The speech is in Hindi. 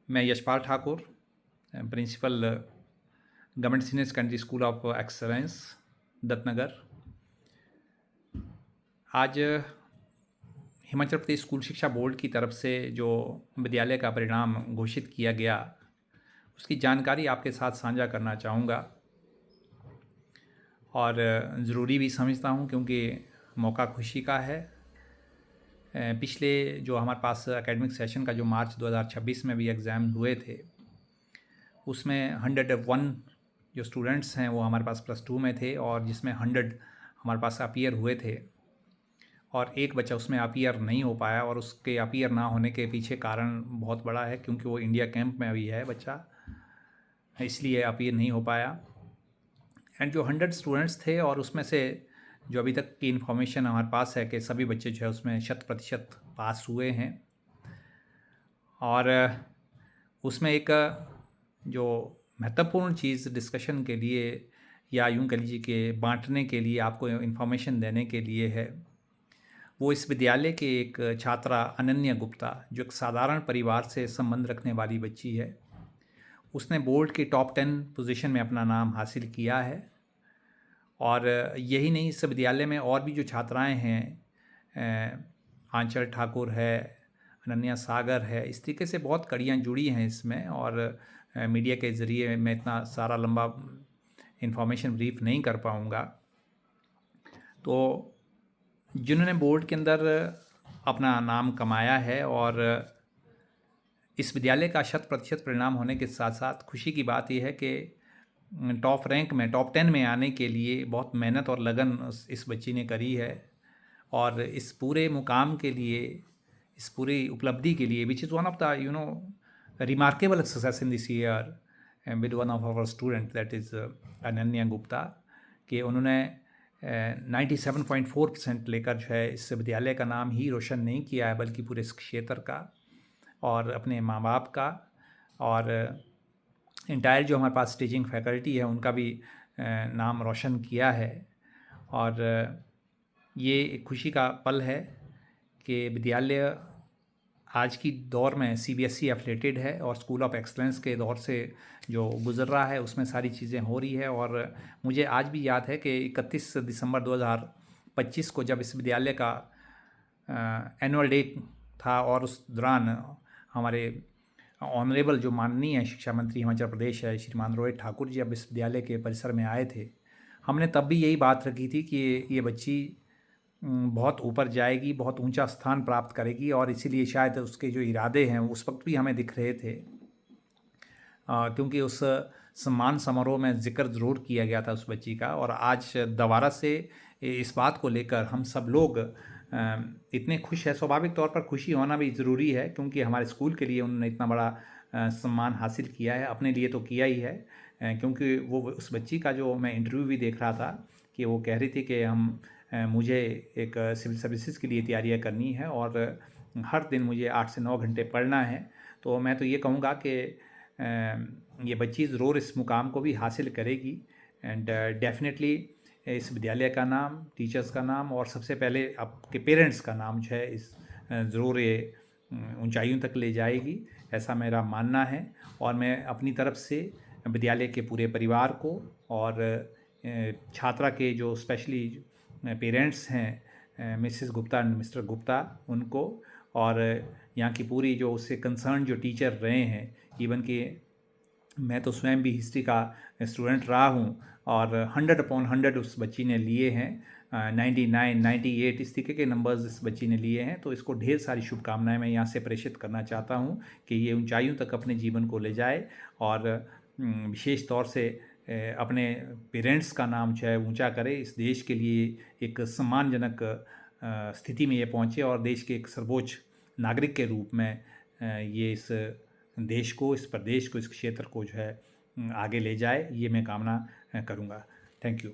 मैं Yashpal Thakur, principal government senior secondary school of excellence Dattnagar. आज हिमाचल प्रदेश स्कूल शिक्षा बोर्ड की तरफ से जो विद्यालय का परिणाम घोषित किया गया, उसकी जानकारी आपके साथ साझा करना चाहूँगा और ज़रूरी भी समझता हूँ क्योंकि मौका खुशी का है। पिछले जो हमारे पास एकेडमिक सेशन का जो मार्च 2026 में भी एग्ज़ाम हुए थे, उसमें 101 जो स्टूडेंट्स हैं वो हमारे पास +2 में थे और जिसमें 100 हमारे पास अपीयर हुए थे और एक बच्चा उसमें अपीयर नहीं हो पाया। और उसके अपीयर ना होने के पीछे कारण बहुत बड़ा है क्योंकि वो इंडिया कैंप में अभी है बच्चा, इसलिए अपीयर नहीं हो पाया। एंड जो 100 स्टूडेंट्स थे और उसमें से जो अभी तक की इन्फॉर्मेशन हमारे पास है कि सभी बच्चे जो है उसमें 100% पास हुए हैं। और उसमें एक जो महत्वपूर्ण चीज़ डिस्कशन के लिए या यूँ कह लीजिए कि बांटने के लिए, आपको इन्फॉर्मेशन देने के लिए है, वो इस विद्यालय के एक छात्रा अनन्या गुप्ता, जो एक साधारण परिवार से संबंध रखने वाली बच्ची है। उसने बोर्ड के टॉप 10 पोजीशन में अपना नाम हासिल किया है। और यही नहीं, इस विद्यालय में और भी जो छात्राएं हैं, आंचल ठाकुर है, अनन्या सागर है, इस तरीके से बहुत कड़ियाँ जुड़ी हैं इसमें। और मीडिया के ज़रिए मैं इतना सारा लंबा इन्फॉर्मेशन ब्रीफ नहीं कर पाऊँगा। तो जिन्होंने बोर्ड के अंदर अपना नाम कमाया है और इस विद्यालय का 100% परिणाम होने के साथ साथ खुशी की बात यह है कि टॉप रैंक में, टॉप 10 में आने के लिए बहुत मेहनत और लगन इस बच्ची ने करी है। और इस पूरे मुकाम के लिए, इस पूरी उपलब्धि के लिए, which is one of the remarkable success in this year with one of our student, that is Ananya Gupta, कि उन्होंने 97.4% लेकर जो है इस विद्यालय का नाम ही रोशन नहीं किया है बल्कि पूरे इस क्षेत्र का और अपने माँ बाप का और इंटायर जो हमारे पास टीचिंग फैकल्टी है उनका भी नाम रोशन किया है। और ये एक खुशी का पल है कि विद्यालय आज की दौर में CBSE एफिलेटेड है और स्कूल ऑफ एक्सलेंस के दौर से जो गुज़र रहा है उसमें सारी चीज़ें हो रही है। और मुझे आज भी याद है कि 31 दिसंबर 2025 को जब इस विद्यालय का एनुअल डे था और उस दौरान हमारे ऑनरेबल जो माननीय शिक्षा मंत्री हिमाचल प्रदेश है श्रीमान रोहित ठाकुर जी अब इस विद्यालय के परिसर में आए थे। हमने तब भी यही बात रखी थी कि ये बच्ची बहुत ऊपर जाएगी, बहुत ऊंचा स्थान प्राप्त करेगी और इसीलिए शायद उसके जो इरादे हैं उस वक्त भी हमें दिख रहे थे, क्योंकि उस सम्मान समारोह में जिक्र ज़रूर किया गया था उस बच्ची का। और आज दोबारा से इस बात को लेकर हम सब लोग इतने खुश हैं। स्वाभाविक तौर पर खुशी होना भी ज़रूरी है क्योंकि हमारे स्कूल के लिए उन्होंने इतना बड़ा सम्मान हासिल किया है, अपने लिए तो किया ही है। क्योंकि वो उस बच्ची का जो मैं इंटरव्यू भी देख रहा था कि वो कह रही थी कि मुझे एक सिविल सर्विसेज के लिए तैयारियां करनी है और हर दिन मुझे 8 से 9 घंटे पढ़ना है। तो मैं तो ये कहूँगा कि ये बच्ची ज़रूर इस मुकाम को भी हासिल करेगी। एंड डेफिनेटली इस विद्यालय का नाम, टीचर्स का नाम और सबसे पहले आपके पेरेंट्स का नाम जो है इस ज़रूर ये ऊंचाइयों तक ले जाएगी, ऐसा मेरा मानना है। और मैं अपनी तरफ से विद्यालय के पूरे परिवार को और छात्रा के जो स्पेशली पेरेंट्स हैं Mrs Gupta and mister Gupta, उनको और यहाँ की पूरी जो उससे कंसर्न जो टीचर रहे हैं, इवन कि मैं तो स्वयं भी हिस्ट्री का स्टूडेंट रहा हूँ और 100/100 उस बच्ची ने लिए हैं, 99, 98 इस तरीके के नंबर्स इस बच्ची ने लिए हैं। तो इसको ढेर सारी शुभकामनाएं मैं यहाँ से प्रेषित करना चाहता हूँ कि ये ऊंचाइयों तक अपने जीवन को ले जाए और विशेष तौर से अपने पेरेंट्स का नाम जो है ऊंचा करे, इस देश के लिए एक सम्मानजनक स्थिति में ये पहुँचे और देश के एक सर्वोच्च नागरिक के रूप में ये इस देश को, इस प्रदेश को, इस क्षेत्र को जो है आगे ले जाए, ये मैं कामना करूँगा। Thank you.